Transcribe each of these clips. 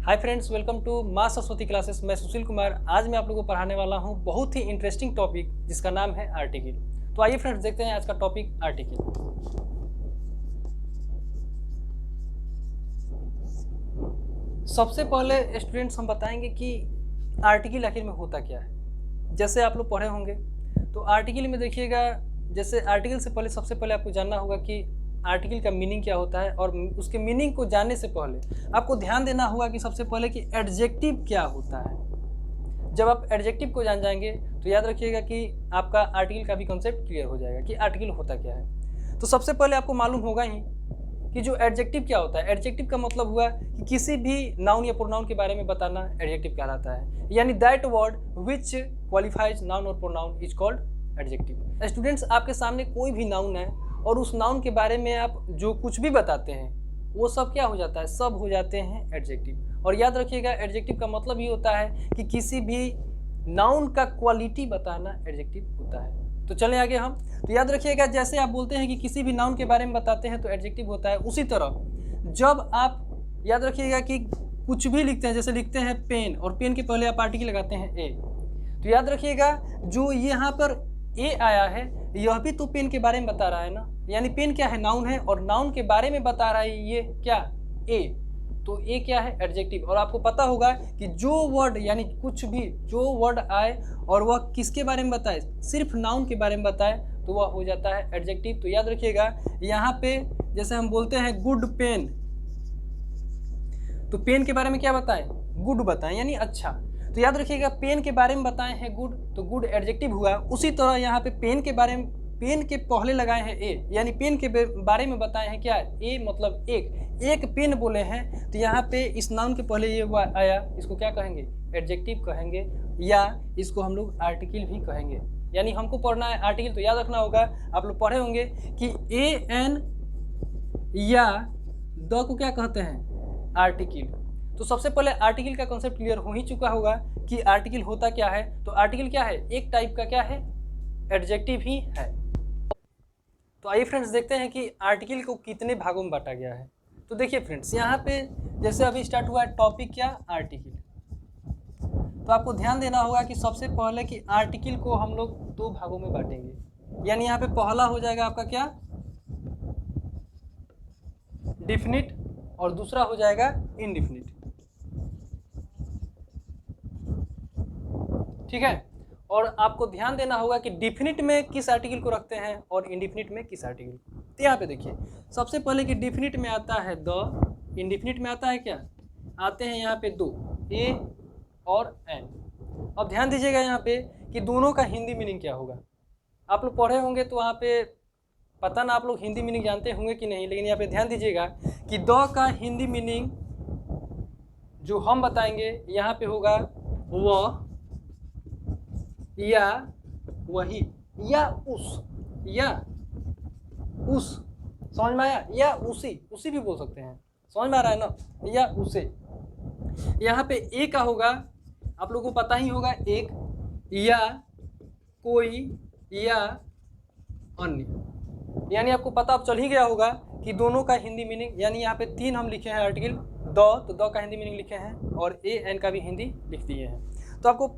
Hi friends, welcome to माँ Saraswati classes. मैं सुशील कुमार। आज मैं आप लोगों को पढ़ाने वाला हूँ बहुत ही इंटरेस्टिंग टॉपिक जिसका नाम है आर्टिकल। तो आइए फ्रेंड्स देखते हैं आज का टॉपिक आर्टिकल। सबसे पहले स्टूडेंट्स हम बताएंगे कि आर्टिकल आखिर में होता क्या है। जैसे आप लोग पढ़े होंगे तो आर्टिकल में देखिएगा, जैसे आर्टिकल से पहले सबसे पहले आपको जानना होगा कि आर्टिकल का मीनिंग क्या होता है, और उसके मीनिंग को जानने से पहले आपको ध्यान देना होगा कि सबसे पहले कि एडजेक्टिव क्या होता है। जब आप एडजेक्टिव को जान जाएंगे तो याद रखिएगा कि आपका आर्टिकल का भी कॉन्सेप्ट क्लियर हो जाएगा कि आर्टिकल होता क्या है। तो सबसे पहले आपको मालूम होगा ही कि जो एडजेक्टिव क्या होता है। एडजेक्टिव का मतलब हुआ कि किसी भी नाउन या प्रोनाउन के बारे में बताना एडजेक्टिव कहलाता है, यानी that word which qualifies noun और pronoun is called adjective. Students, आपके सामने कोई भी नाउन है और उस नाउन के बारे में आप जो कुछ भी बताते हैं वो सब क्या हो जाता है, सब हो जाते हैं एडजेक्टिव। और याद रखिएगा एडजेक्टिव का मतलब ये होता है कि किसी भी नाउन का क्वालिटी बताना एडजेक्टिव होता है। तो चलें आगे हम। तो याद रखिएगा जैसे आप बोलते हैं कि किसी भी नाउन के बारे में बताते हैं तो एडजेक्टिव होता है, उसी तरह जब आप याद रखिएगा कि कुछ भी लिखते हैं, जैसे लिखते हैं पेन और पेन के पहले आप आर्टिकल लगाते हैं ए, तो याद रखिएगा जो यहाँ पर ए आया है यह भी तो पेन के बारे में बता रहा है ना, यानी पेन क्या है, नाउन है, और नाउन के बारे में बता रहा है ये क्या, ए। तो ए क्या है, एडजेक्टिव। और आपको पता होगा कि जो वर्ड यानी कुछ भी जो वर्ड आए और वह किसके बारे में बताए, सिर्फ नाउन के बारे में बताए तो वह हो जाता है एडजेक्टिव। तो याद रखिएगा यहाँ पे जैसे हम बोलते हैं गुड पेन, तो पेन के बारे में क्या बताएं, गुड बताएं यानी अच्छा। तो याद रखिएगा पेन के बारे में बताए हैं गुड, तो गुड एडजेक्टिव हुआ। उसी तरह यहाँ पे पेन के बारे में, पेन के पहले लगाए हैं ए, यानी पेन के बारे में बताए हैं क्या, ए मतलब एक पेन बोले हैं, तो यहाँ पे इस नाउन के पहले ये हुआ आया, इसको क्या कहेंगे, एडजेक्टिव कहेंगे, या इसको हम लोग आर्टिकल भी कहेंगे। यानी हमको पढ़ना है आर्टिकल, तो याद रखना होगा, आप लोग पढ़े होंगे कि ए एन या द को क्या कहते हैं, आर्टिकल। तो सबसे पहले आर्टिकल का कॉन्सेप्ट क्लियर हो ही चुका होगा कि आर्टिकल होता क्या है। तो आर्टिकल क्या है, एक टाइप का क्या है, एडजेक्टिव ही है। तो आइए फ्रेंड्स देखते हैं कि आर्टिकल को कितने भागों में बांटा गया है। तो देखिए फ्रेंड्स, यहाँ पे जैसे अभी स्टार्ट हुआ है टॉपिक क्या, आर्टिकल। तो आपको ध्यान देना होगा कि सबसे पहले कि आर्टिकल को हम लोग दो भागों में बांटेंगे। यानी यहाँ पे पहला हो जाएगा आपका क्या, डिफिनिट, और दूसरा हो जाएगा इनडिफिनिट। ठीक है। और आपको ध्यान देना होगा कि डिफिनिट में किस आर्टिकल को रखते हैं और इनडिफिनिट में किस आर्टिकल। तो यहाँ पे देखिए सबसे पहले कि डिफिनिट में आता है द, इनडिफिनिट में आता है क्या, आते हैं यहाँ पे दो, ए और एन। अब ध्यान दीजिएगा यहाँ पे कि दोनों का हिंदी मीनिंग क्या होगा। आप लोग पढ़े होंगे तो वहाँ पे पता ना आप लोग हिंदी मीनिंग जानते होंगे कि नहीं, लेकिन यहाँ पे ध्यान दीजिएगा कि द का हिंदी मीनिंग जो हम बताएंगे यहाँ पे होगा वह, या वही, या उस, समझ में आया, या उसी भी बोल सकते हैं, समझ में आ रहा है ना, या उसे। यहाँ पे ए का होगा, आप लोगों को पता ही होगा, एक, या कोई, या अन्य। यानी आपको पता अब चल ही गया होगा कि दोनों का हिंदी मीनिंग, यानी यहाँ पे तीन हम लिखे हैं आर्टिकल द, तो द का हिंदी मीनिंग लिखे हैं और ए एन का भी हिंदी लिख दिए हैं। तो आपको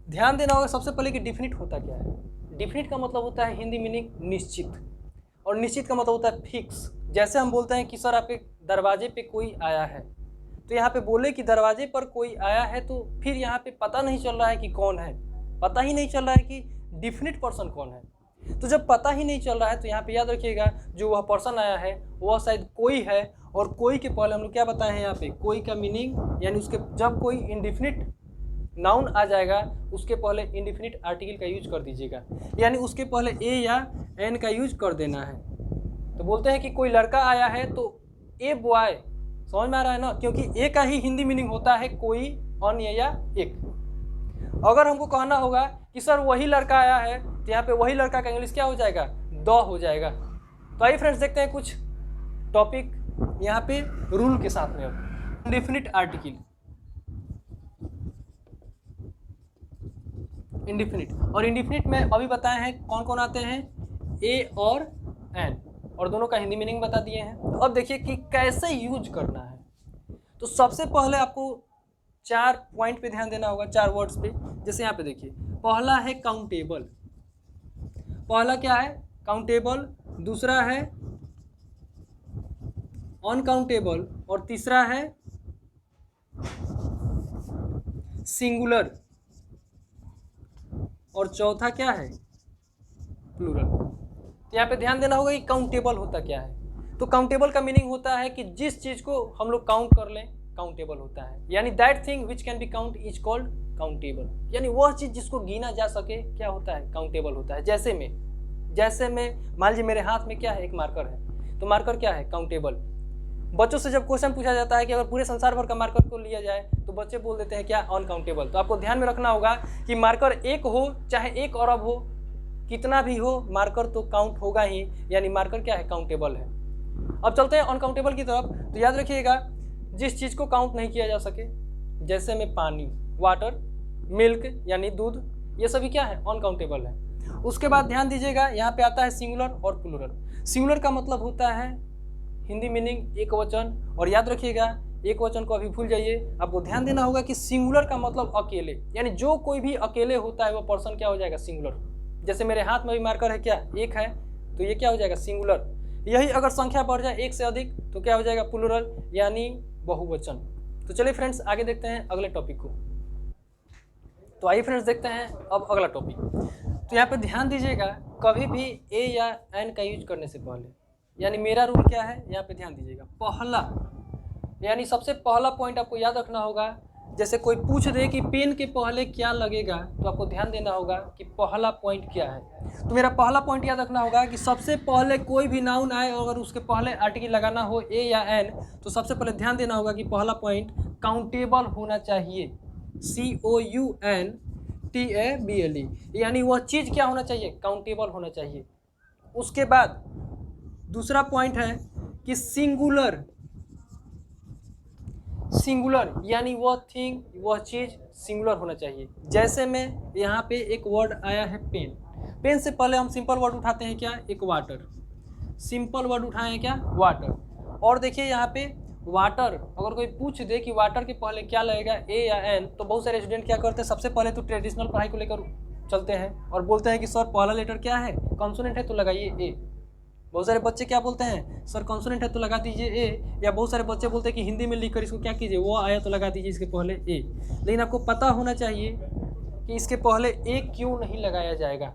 ध्यान देना होगा सबसे पहले कि डिफिनिट होता क्या है। डिफिनिट का मतलब होता है हिंदी मीनिंग निश्चित, और निश्चित का मतलब होता है फिक्स। जैसे हम बोलते हैं कि सर आपके दरवाजे पे कोई आया है, तो यहाँ पे बोले कि दरवाजे पर कोई आया है, तो फिर यहाँ पे पता नहीं चल रहा है कि कौन है, पता ही नहीं चल रहा है कि डिफिनिट पर्सन कौन है। तो जब पता ही नहीं चल रहा है तो यहाँ पे याद रखिएगा जो वह पर्सन आया है वह शायद कोई है, और कोई के पहले हम लोग क्या बताए हैं यहाँ पे, कोई का मीनिंग, यानी उसके जब कोई इनडिफिनिट नाउन आ जाएगा उसके पहले इनडिफिनिट आर्टिकल का यूज कर दीजिएगा, यानी उसके पहले ए या एन का यूज कर देना है। तो बोलते हैं कि कोई लड़का आया है तो ए बॉय, समझ में आ रहा है ना, क्योंकि ए का ही हिंदी मीनिंग होता है कोई, अन्य या एक। अगर हमको कहना होगा कि सर वही लड़का आया है, तो यहाँ पे वही लड़का का इंग्लिश क्या हो जाएगा, द हो जाएगा। तो आइए फ्रेंड्स देखते हैं कुछ टॉपिक यहाँ पे रूल के साथ में। अब इनडिफिनिट आर्टिकल, इनडिफिनिट और इनडिफिनिट में अभी बताए हैं कौन कौन आते हैं, ए और एन, और दोनों का हिंदी मीनिंग बता दिए हैं। तो अब देखिए कि कैसे यूज करना है। तो सबसे पहले आपको 4 पॉइंट पे ध्यान देना होगा, 4 वर्ड्स पे। जैसे यहाँ पे देखिए, पहला है काउंटेबल, पहला क्या है काउंटेबल, दूसरा है अनकाउंटेबल और तीसरा है सिंगुलर और चौथा क्या है प्लूरल। तो यहाँ पे ध्यान देना होगा कि काउंटेबल होता क्या है। तो काउंटेबल का मीनिंग होता है कि जिस चीज को हम लोग काउंट कर लें काउंटेबल होता है, यानी that thing which can be count is called countable, यानी वह चीज जिसको गिना जा सके क्या होता है काउंटेबल होता है। जैसे में मान लीजिए मेरे हाथ में क्या है, एक मार्कर है, तो मार्कर क्या है काउंटेबल। बच्चों से जब क्वेश्चन पूछा जाता है कि अगर पूरे संसार भर का मार्कर को लिया जाए तो बच्चे बोल देते हैं क्या अनकाउंटेबल। तो आपको ध्यान में रखना होगा कि मार्कर एक हो चाहे 1 अरब हो, कितना भी हो, मार्कर तो काउंट होगा ही, यानी मार्कर क्या है काउंटेबल है। अब चलते हैं अनकाउंटेबल की तरफ। तो याद रखिएगा जिस चीज़ को काउंट नहीं किया जा सके, जैसे में पानी, वाटर, मिल्क यानी दूध, ये सभी क्या है अनकाउंटेबल है। उसके बाद ध्यान दीजिएगा यहाँ पे आता है सिंगुलर और प्लूरल। सिंगुलर का मतलब होता है हिंदी मीनिंग एक वचन, और याद रखिएगा एक वचन को अभी भूल जाइए। आपको ध्यान देना होगा कि सिंगुलर का मतलब अकेले, यानी जो कोई भी अकेले होता है वो पर्सन क्या हो जाएगा सिंगुलर। जैसे मेरे हाथ में भी मार्कर है क्या, एक है, तो ये क्या हो जाएगा सिंगुलर। यही अगर संख्या बढ़ जाए 1 से अधिक तो क्या हो जाएगा प्लूरल, यानी बहुवचन। तो चलिए फ्रेंड्स आगे देखते हैं अगले टॉपिक को। तो आइए फ्रेंड्स देखते हैं अब अगला टॉपिक। तो यहाँ पे ध्यान दीजिएगा कभी भी ए या एन का यूज करने से पहले, यानी मेरा रूल क्या है यहाँ पे ध्यान दीजिएगा, पहला यानी सबसे पहला पॉइंट आपको याद रखना होगा। जैसे कोई पूछ दे कि पेन के पहले क्या लगेगा, तो आपको ध्यान देना होगा कि पहला पॉइंट क्या है। तो मेरा पहला पॉइंट याद रखना होगा कि सबसे पहले कोई भी नाउन आए और अगर उसके पहले आर्टिकल लगाना हो ए या एन, तो सबसे पहले ध्यान देना होगा कि पहला पॉइंट काउंटेबल होना चाहिए, COUNTABLE, यानी वह चीज़ क्या होना चाहिए काउंटेबल होना चाहिए। उसके बाद दूसरा पॉइंट है कि सिंगुलर यानी वह थिंग वह चीज़ सिंगुलर होना चाहिए। जैसे में यहाँ पे एक वर्ड आया है पेन से पहले हम सिंपल वर्ड उठाते हैं क्या, एक वाटर, सिंपल वर्ड उठाए हैं क्या वाटर। और देखिए यहाँ पे वाटर, अगर कोई पूछ दे कि वाटर के पहले क्या लगेगा ए या एन, तो बहुत सारे स्टूडेंट क्या करते हैं, सबसे पहले तो ट्रेडिशनल पढ़ाई को लेकर चलते हैं और बोलते हैं कि सर पहला लेटर क्या है कॉन्सोनेंट है तो लगाइए ए। बहुत सारे बच्चे क्या बोलते हैं, सर कॉन्सोनेंट है तो लगा दीजिए ए, या बहुत सारे बच्चे बोलते हैं कि हिंदी में लिखकर इसको क्या कीजिए, वो आया तो लगा दीजिए इसके पहले ए। लेकिन आपको पता होना चाहिए कि इसके पहले ए क्यों नहीं लगाया जाएगा।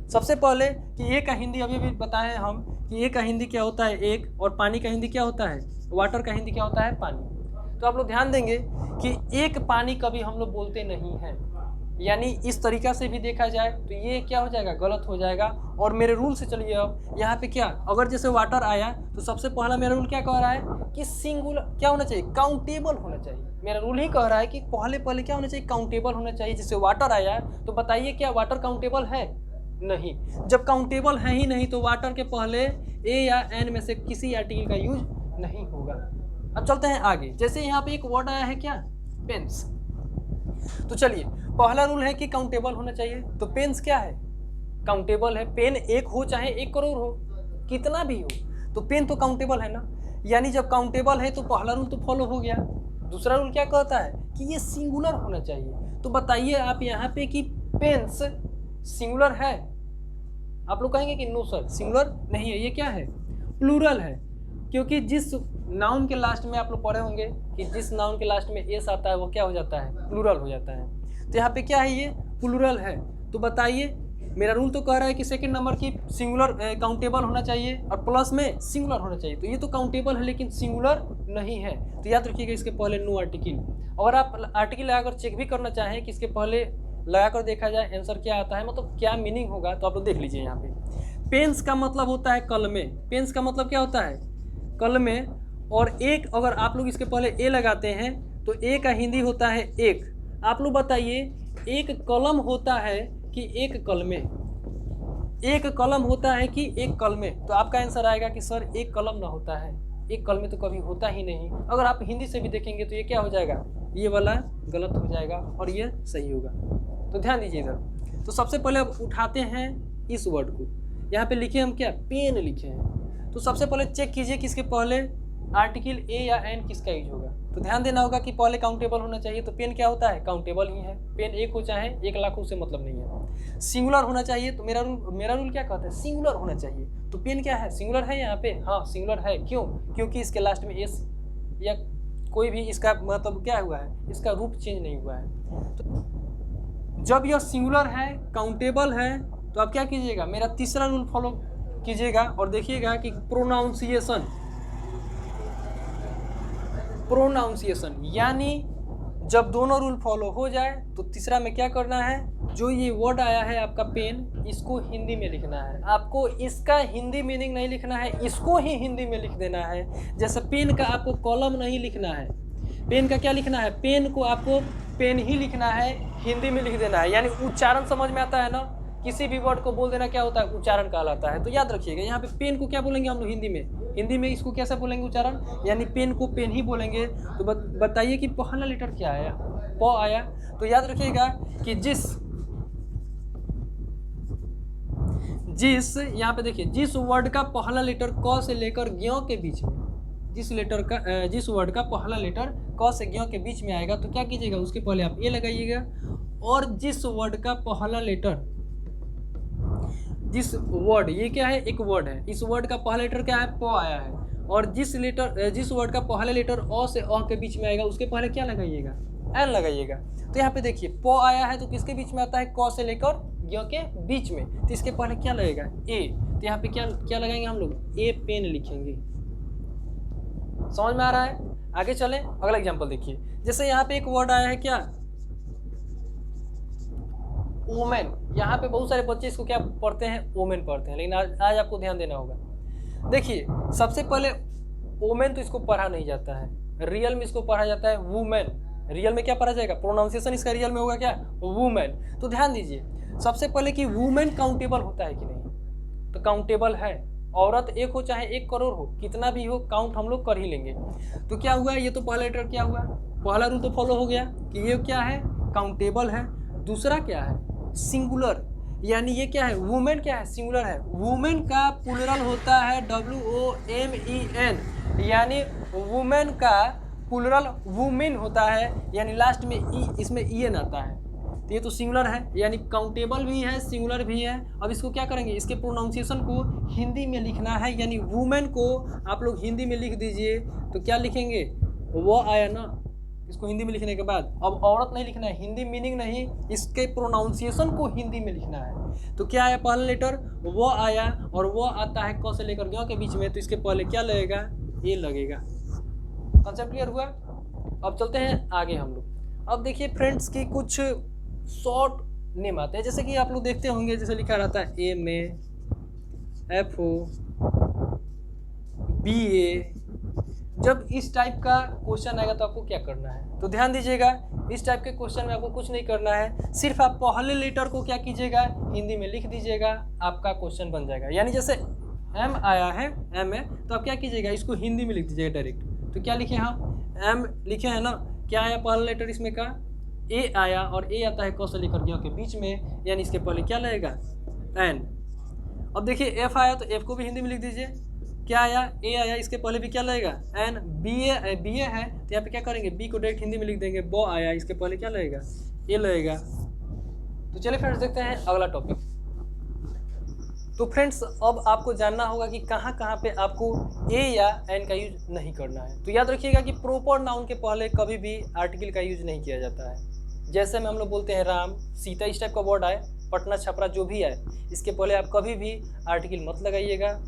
सबसे पहले कि ए का हिंदी अभी भी बताएं हम कि ए का हिंदी क्या होता है एक, और पानी का हिंदी क्या होता है, वाटर का हिंदी क्या होता है पानी। तो आप लोग ध्यान देंगे कि एक पानी कभी हम लोग बोलते नहीं हैं, यानी इस तरीका से भी देखा जाए तो ये क्या हो जाएगा गलत हो जाएगा। और मेरे रूल से चलिए अब यहाँ पे क्या, अगर जैसे वाटर आया तो सबसे पहला मेरा रूल क्या कह रहा है कि सिंगुलर क्या होना चाहिए काउंटेबल होना चाहिए। मेरा रूल ही कह रहा है कि पहले क्या होना चाहिए काउंटेबल होना चाहिए। जैसे वाटर आया तो बताइए क्या वाटर काउंटेबल है, नहीं। जब काउंटेबल है ही नहीं तो वाटर के पहले ए या एन में से किसी आर्टिकल का यूज नहीं होगा। अब चलते हैं आगे। जैसे यहाँ पे एक वर्ड आया है क्या पेन्स, तो चलिए पहला रूल है कि काउंटेबल होना चाहिए। तो पेन्स क्या है काउंटेबल है, पेन एक हो चाहे 1 करोड़ हो, कितना भी हो, तो पेन तो काउंटेबल है ना। यानी जब काउंटेबल है तो पहला रूल तो फॉलो हो गया। दूसरा रूल क्या कहता है कि ये सिंगुलर होना चाहिए। तो बताइए आप यहाँ पे कि पेन्स सिंगुलर है, आप लोग कहेंगे कि नो सर सिंगुलर नहीं है, ये क्या है प्लूरल है। क्योंकि जिस नाउन के लास्ट में आप लोग पढ़े होंगे कि जिस नाउन के लास्ट में एस आता है वो क्या हो जाता है प्लूरल हो जाता है। तो यहाँ पे क्या है ये प्लूरल है। तो बताइए मेरा रूल तो कह रहा है कि सेकंड नंबर की सिंगुलर काउंटेबल होना चाहिए और प्लस में सिंगुलर होना चाहिए। तो ये तो काउंटेबल है लेकिन सिंगुलर नहीं है। तो याद रखिएगा इसके पहले नो आर्टिकल। अगर आप आर्टिकल लगाकर चेक भी करना चाहें कि इसके पहले लगाकर देखा जाए आंसर क्या आता है, मतलब क्या मीनिंग होगा, तो आप लोग देख लीजिए यहाँ पे। पेन्स का मतलब होता है कलमे, पेन्स का मतलब क्या होता है कलमे। और एक अगर आप लोग इसके पहले ए लगाते हैं तो ए का हिंदी होता है एक। आप लोग बताइए एक कलम होता है कि एक कलमे, एक कलम होता है कि एक कलमे। तो आपका आंसर आएगा कि सर एक कलम ना होता है, एक कलमे तो कभी होता ही नहीं। अगर आप हिंदी से भी देखेंगे तो ये क्या हो जाएगा, ये वाला गलत हो जाएगा और ये सही होगा। तो ध्यान दीजिए इधर। तो सबसे पहले अब उठाते हैं इस वर्ड को, यहाँ पे लिखे हम क्या पेन लिखे हैं। तो सबसे पहले चेक कीजिए कि इसके पहले आर्टिकल ए या एन किसका यूज होगा? तो ध्यान देना होगा कि पहले काउंटेबल होना चाहिए, तो पेन क्या होता है? काउंटेबल ही है। पेन एक हो चाहे 1 लाख हो, उससे मतलब नहीं है। सिंगुलर होना चाहिए, तो मेरा रूल क्या कहता है? सिंगुलर होना चाहिए। तो पेन क्या है? सिंगुलर है यहाँ पे, हाँ सिंगुलर है। क्यों? क्योंकि इसके लास्ट में एस या कोई भी इसका मतलब क्या हुआ है, इसका रूप चेंज नहीं हुआ है। तो जब यह सिंगुलर है, काउंटेबल है, तो आप क्या कीजिएगा? मेरा तीसरा रूल फॉलो कीजिएगा और देखिएगा कि प्रोनाउंसिएशन यानी जब दोनों रूल फॉलो हो जाए तो तीसरा में क्या करना है? जो ये वर्ड आया है आपका पेन, इसको हिंदी में लिखना है। आपको इसका हिंदी मीनिंग नहीं लिखना है, इसको ही हिंदी में लिख देना है। जैसे पेन का आपको कॉलम नहीं लिखना है, पेन का क्या लिखना है? पेन को आपको पेन ही लिखना है, हिंदी में लिख देना है। यानी उच्चारण समझ में आता है ना? किसी भी वर्ड को बोल देना क्या होता है? उच्चारण कहलाता है। तो याद रखिएगा, यहाँ पे पेन को क्या बोलेंगे हम लोग? हिंदी में इसको कैसे बोलेंगे उच्चारण? यानी पेन को पेन ही बोलेंगे। तो बताइए कि पहला लेटर क्या आया? प आया। तो याद रखिएगा कि जिस यहाँ पे देखिए, जिस वर्ड का पहला लेटर क से लेकर ज्ञ के बीच में, जिस वर्ड का पहला लेटर क से ज्ञ के बीच में आएगा, तो क्या कीजिएगा? उसके पहले आप ए लगाइएगा। और जिस वर्ड का पहला लेटर, जिस वर्ड, ये क्या है? एक वर्ड है, इस वर्ड का पहला लेटर क्या है? प आया है। और जिस वर्ड का पहला लेटर अ से अ के बीच में आएगा, उसके पहले क्या लगाइएगा? एन लगाइएगा। तो यहाँ पे देखिए, प आया है तो किसके बीच में आता है? क से लेकर ज्ञ के बीच में, तो इसके पहले क्या लगेगा? ए। तो यहाँ पे क्या लगाएंगे हम लोग? ए पेन लिखेंगे। समझ में आ रहा है? आगे चलें, अगला एग्जाम्पल देखिए। जैसे यहाँ पे एक वर्ड आया है क्या? वोमेन। यहाँ पे बहुत सारे बच्चे इसको क्या पढ़ते हैं? वोमेन पढ़ते हैं, लेकिन आज आपको ध्यान देना होगा। देखिए, सबसे पहले वोमेन तो इसको पढ़ा नहीं जाता है, रियल में इसको पढ़ा जाता है वुमेन। रियल में क्या पढ़ा जाएगा? प्रोनाउंसिएशन इसका रियल में होगा क्या? वुमेन। तो ध्यान दीजिए सबसे पहले कि वुमेन काउंटेबल होता है कि नहीं? तो काउंटेबल है। औरत एक हो चाहे 1 करोड़ हो, कितना भी हो, काउंट हम लोग कर ही लेंगे। तो क्या हुआ? ये तो पहला लेटर क्या हुआ? पहला रूल तो फॉलो हो गया कि ये क्या है? काउंटेबल है। दूसरा क्या है? सिंगुलर, यानी ये क्या है? वुमेन क्या है? सिंगुलर है। वुमेन का प्लूरल होता है WOMEN, यानी वुमेन का प्लूरल वुमेन होता है, यानी लास्ट में इसमें EN आता है। तो ये तो सिंगुलर है, यानी काउंटेबल भी है, सिंगुलर भी है। अब इसको क्या करेंगे? इसके प्रोनाउंसिएशन को हिंदी में लिखना है, यानी वुमेन को आप लोग हिंदी में लिख दीजिए। तो क्या लिखेंगे? वो आया ना, इसको हिंदी में लिखने के बाद अब औरत नहीं लिखना है, हिंदी मीनिंग नहीं, इसके प्रोनाउंसिएशन को हिंदी में लिखना है। तो क्या आया? पहला लेटर वो आया, और वो आता है क से लेकर ज्ञ के बीच में, तो इसके पहले क्या लगेगा? ए लगेगा। कंसेप्ट क्लियर हुआ? अब चलते हैं आगे हम लोग। अब देखिए फ्रेंड्स की कुछ शॉर्ट नेम आते हैं, जैसे कि आप लोग देखते होंगे, जैसे लिखा रहता है MA, FO, BA। जब इस टाइप का क्वेश्चन आएगा तो आपको क्या करना है? तो ध्यान दीजिएगा, इस टाइप के क्वेश्चन में आपको कुछ नहीं करना है, सिर्फ आप पहले लेटर को क्या कीजिएगा? हिंदी में लिख दीजिएगा, आपका क्वेश्चन बन जाएगा। यानी जैसे M आया है, MA, तो आप क्या कीजिएगा? इसको हिंदी में लिख दीजिएगा डायरेक्ट। तो क्या लिखे हम? M लिखे हैं ना? क्या आया पहला लेटर इसमें का? A आया, और A आता है क से लेकर ज्ञ के बीच में, यानी इसके पहले क्या लगेगा? N। अब देखिए F आया, तो F को भी हिंदी में लिख दीजिए। क्या आया? A आया, इसके पहले भी क्या लगेगा? N। BA है, तो यहाँ पे क्या करेंगे? B को डायरेक्ट हिंदी में लिख देंगे। ब आया, इसके पहले क्या लगेगा? A लगेगा। तो चलिए फ्रेंड्स देखते हैं अगला टॉपिक। तो फ्रेंड्स अब आपको जानना होगा कि कहाँ कहाँ पे आपको A या N का यूज नहीं करना है। तो याद रखिएगा कि प्रॉपर नाउन के पहले कभी भी आर्टिकल का यूज नहीं किया जाता है। जैसे में हम लोग बोलते हैं राम, सीता, इस टाइप का वर्ड आए, पटना, छपरा, जो भी आए, इसके पहले आप कभी भी आर्टिकल मत लगाइएगा।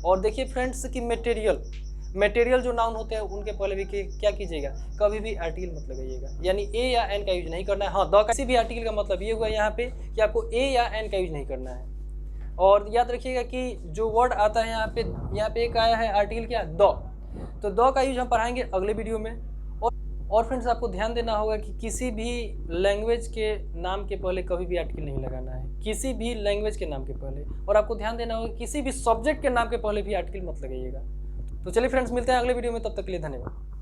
और देखिए फ्रेंड्स कि मटेरियल जो नाउन होते हैं उनके पहले भी क्या कीजिएगा? कभी भी आर्टिकल मत लगाइएगा, यानी A या N का यूज नहीं करना है। हाँ, द किसी भी आर्टिकल का मतलब ये हुआ यहाँ पे कि आपको A या N का यूज नहीं करना है। और याद रखिएगा कि जो वर्ड आता है यहाँ पे एक आया है आर्टिकल क्या? द। तो द का यूज हम पढ़ाएंगे अगले वीडियो में। और फ्रेंड्स आपको ध्यान देना होगा कि किसी भी लैंग्वेज के नाम के पहले कभी भी आर्टिकल नहीं लगाना है, किसी भी लैंग्वेज के नाम के पहले। और आपको ध्यान देना होगा किसी भी सब्जेक्ट के नाम के पहले भी आर्टिकल मत लगाइएगा। तो चलिए फ्रेंड्स मिलते हैं अगले वीडियो में, तब तक के लिए धन्यवाद।